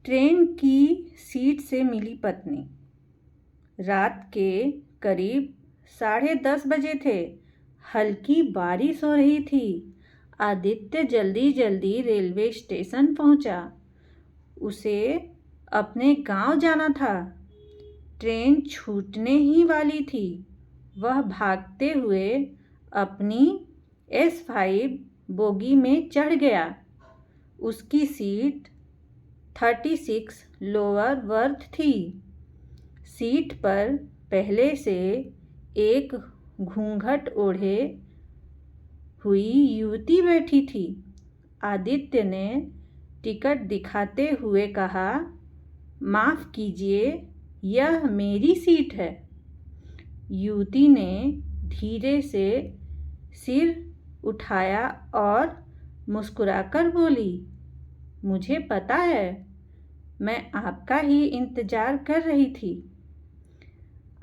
Train की seat से मिली पत्नी। रात के करीब 10:30 बजे थे। हल्की बारिश हो रही थी। आदित्य जल्दी जल्दी रेलवे स्टेशन पहुंचा। उसे अपने गांव जाना था। ट्रेन छूटने ही वाली थी। वह भागते हुए अपनी S5 बोगी में चढ़ गया। उसकी सीट 36 लोअर बर्थ थी। सीट पर पहले से एक घूंघट ओढ़े हुई युवती बैठी थी। आदित्य ने टिकट दिखाते हुए कहा, माफ़ कीजिए, यह मेरी सीट है। युवती ने धीरे से सिर उठाया और मुस्कुराकर बोली, मुझे पता है, मैं आपका ही इंतज़ार कर रही थी।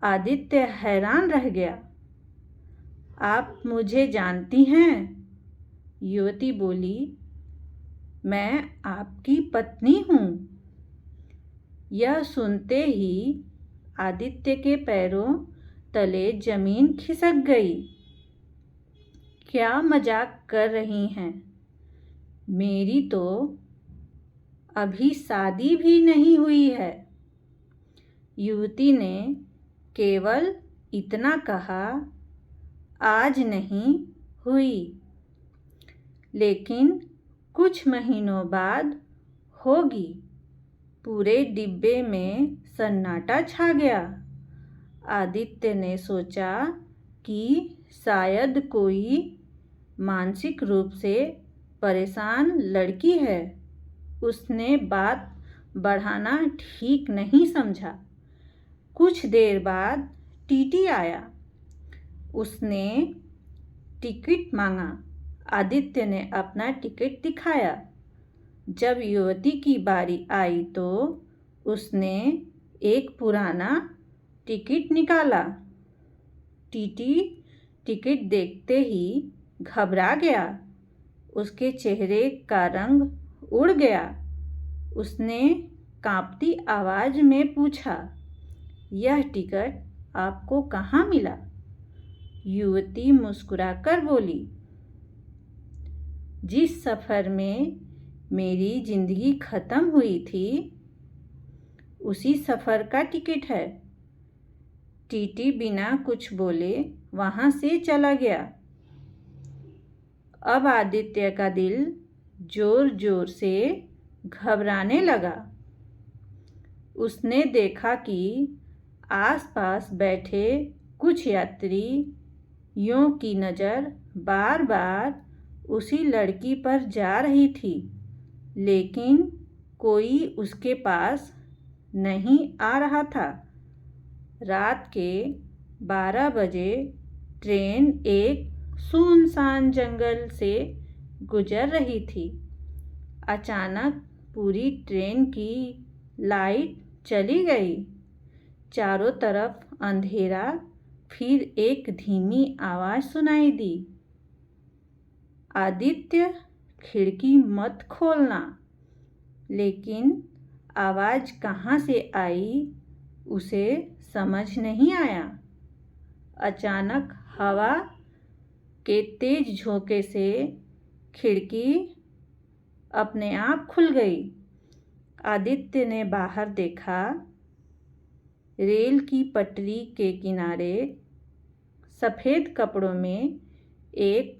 आदित्य हैरान रह गया। आप मुझे जानती हैं? युवती बोली, मैं आपकी पत्नी हूँ। यह सुनते ही आदित्य के पैरों तले जमीन खिसक गई। क्या मजाक कर रही हैं? मेरी तो अभी शादी भी नहीं हुई है। युवती ने केवल इतना कहा, आज नहीं हुई, लेकिन कुछ महीनों बाद होगी। पूरे डिब्बे में सन्नाटा छा गया। आदित्य ने सोचा कि शायद कोई मानसिक रूप से परेशान लड़की है। उसने बात बढ़ाना ठीक नहीं समझा। कुछ देर बाद टीटी आया। उसने टिकट मांगा। आदित्य ने अपना टिकट दिखाया। जब युवती की बारी आई तो उसने एक पुराना टिकट निकाला। टीटी टिकट देखते ही घबरा गया। उसके चेहरे का रंग उड़ गया। उसने कांपती आवाज़ में पूछा, यह टिकट आपको कहाँ मिला? युवती मुस्कुराकर बोली, जिस सफ़र में मेरी ज़िंदगी ख़त्म हुई थी, उसी सफ़र का टिकट है। टीटी बिना कुछ बोले वहाँ से चला गया। अब आदित्य का दिल ज़ोर ज़ोर से घबराने लगा। उसने देखा कि आसपास बैठे कुछ यात्रियों की नज़र बार बार उसी लड़की पर जा रही थी, लेकिन कोई उसके पास नहीं आ रहा था। रात के 12 बजे ट्रेन एक सुनसान जंगल से गुजर रही थी। अचानक पूरी ट्रेन की लाइट चली गई। चारों तरफ अंधेरा। फिर एक धीमी आवाज़ सुनाई दी, आदित्य, खिड़की मत खोलना। लेकिन आवाज़ कहाँ से आई उसे समझ नहीं आया। अचानक हवा के तेज झोंके से खिड़की अपने आप खुल गई। आदित्य ने बाहर देखा। रेल की पटरी के किनारे सफ़ेद कपड़ों में एक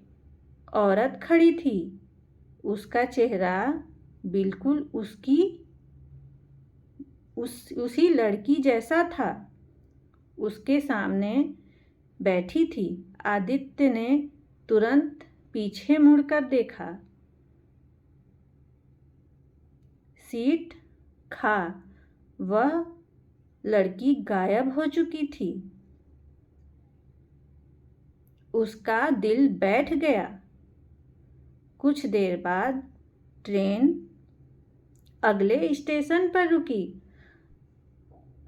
औरत खड़ी थी। उसका चेहरा बिल्कुल उसी लड़की जैसा था। उसके सामने बैठी थी। आदित्य ने तुरंत पीछे मुड़कर देखा। सीट खा वह लड़की गायब हो चुकी थी। उसका दिल बैठ गया। कुछ देर बाद ट्रेन अगले स्टेशन पर रुकी।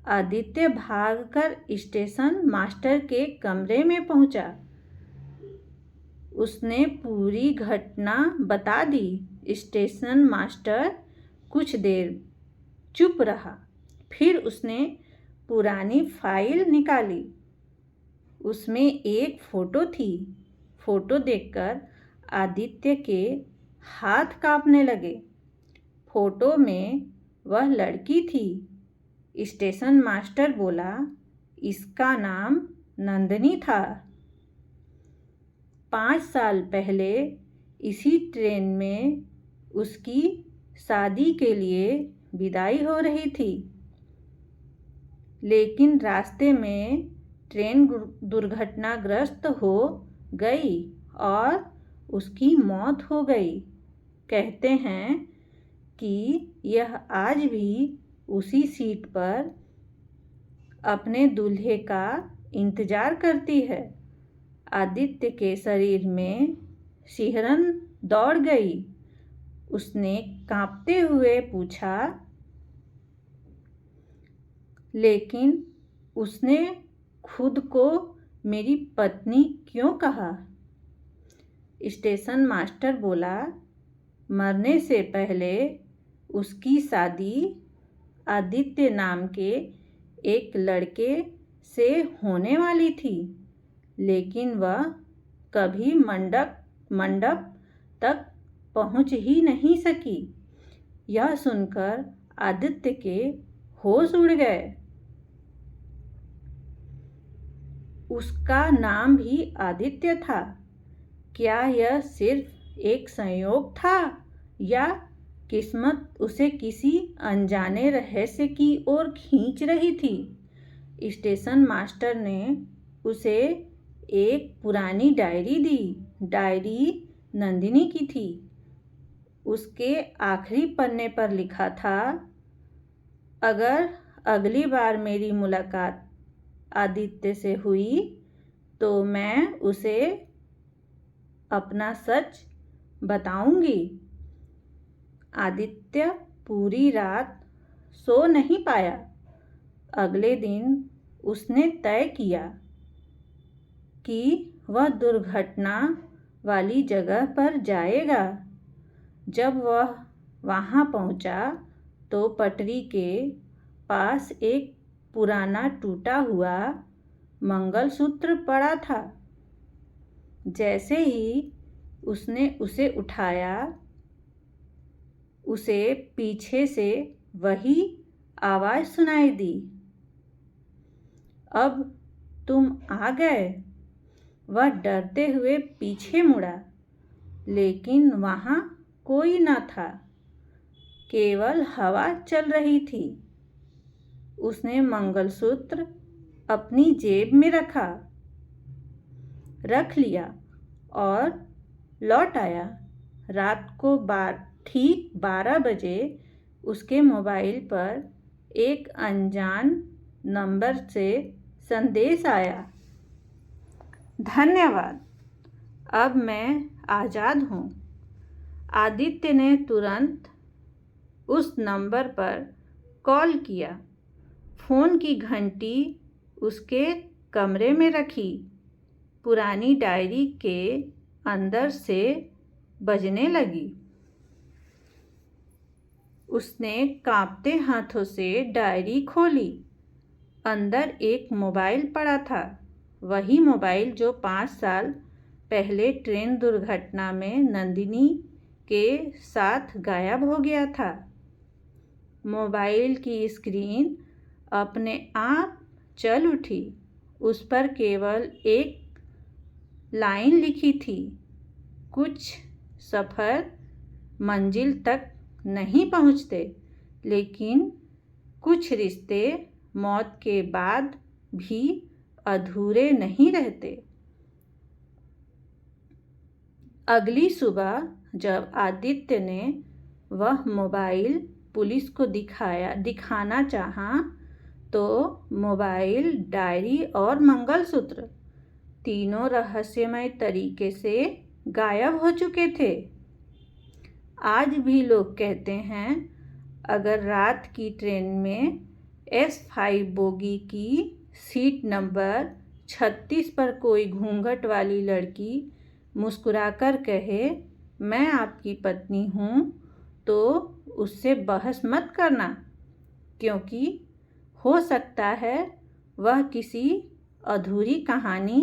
आदित्य भागकर स्टेशन मास्टर के कमरे में पहुंचा। उसने पूरी घटना बता दी। स्टेशन मास्टर कुछ देर चुप रहा। फिर उसने पुरानी फाइल निकाली। उसमें एक फ़ोटो थी। फ़ोटो देखकर आदित्य के हाथ कांपने लगे। फ़ोटो में वह लड़की थी। स्टेशन मास्टर बोला, इसका नाम नंदिनी था। 5 साल पहले इसी ट्रेन में उसकी शादी के लिए विदाई हो रही थी, लेकिन रास्ते में ट्रेन दुर्घटनाग्रस्त हो गई और उसकी मौत हो गई। कहते हैं कि यह आज भी उसी सीट पर अपने दूल्हे का इंतज़ार करती है। आदित्य के शरीर में सिहरन दौड़ गई। उसने कांपते हुए पूछा, लेकिन उसने खुद को मेरी पत्नी क्यों कहा? स्टेशन मास्टर बोला, मरने से पहले उसकी शादी आदित्य नाम के एक लड़के से होने वाली थी, लेकिन वह कभी मंडप तक पहुंच ही नहीं सकी। यह सुनकर आदित्य के होश उड़ गए। उसका नाम भी आदित्य था। क्या यह सिर्फ एक संयोग था या किस्मत उसे किसी अनजाने रहस्य की ओर खींच रही थी? स्टेशन मास्टर ने उसे एक पुरानी डायरी दी। डायरी नंदिनी की थी। उसके आखिरी पन्ने पर लिखा था, अगर अगली बार मेरी मुलाकात आदित्य से हुई तो मैं उसे अपना सच बताऊंगी। आदित्य पूरी रात सो नहीं पाया। अगले दिन उसने तय किया कि वह दुर्घटना वाली जगह पर जाएगा। जब वह वहां पहुंचा तो पटरी के पास एक पुराना टूटा हुआ मंगलसूत्र पड़ा था। जैसे ही उसने उसे उठाया, उसे पीछे से वही आवाज़ सुनाई दी, अब तुम आ गए। वह डरते हुए पीछे मुड़ा, लेकिन वहाँ कोई न था, केवल हवा चल रही थी। उसने मंगलसूत्र अपनी जेब में रख लिया और लौट आया। रात को ठीक 12 बजे उसके मोबाइल पर एक अनजान नंबर से संदेश आया, धन्यवाद, अब मैं आज़ाद हूँ। आदित्य ने तुरंत उस नंबर पर कॉल किया। फ़ोन की घंटी उसके कमरे में रखी। पुरानी डायरी के अंदर से बजने लगी। उसने कांपते हाथों से डायरी खोली। अंदर एक मोबाइल पड़ा था, वही मोबाइल जो 5 साल पहले ट्रेन दुर्घटना में नंदिनी के साथ गायब हो गया था। मोबाइल की स्क्रीन अपने आप चल उठी। उस पर केवल एक लाइन लिखी थी, कुछ सफ़र मंजिल तक नहीं पहुँचते, लेकिन कुछ रिश्ते मौत के बाद भी अधूरे नहीं रहते। अगली सुबह जब आदित्य ने वह मोबाइल पुलिस को दिखाना चाहा, तो मोबाइल, डायरी और मंगलसूत्र तीनों रहस्यमय तरीके से गायब हो चुके थे। आज भी लोग कहते हैं, अगर रात की ट्रेन में S5 बोगी की सीट नंबर 36 पर कोई घूंघट वाली लड़की मुस्कुराकर कहे, मैं आपकी पत्नी हूँ, तो उससे बहस मत करना। क्योंकि हो सकता है वह किसी अधूरी कहानी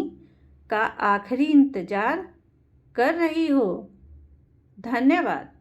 का आखिरी इंतज़ार कर रही हो। धन्यवाद।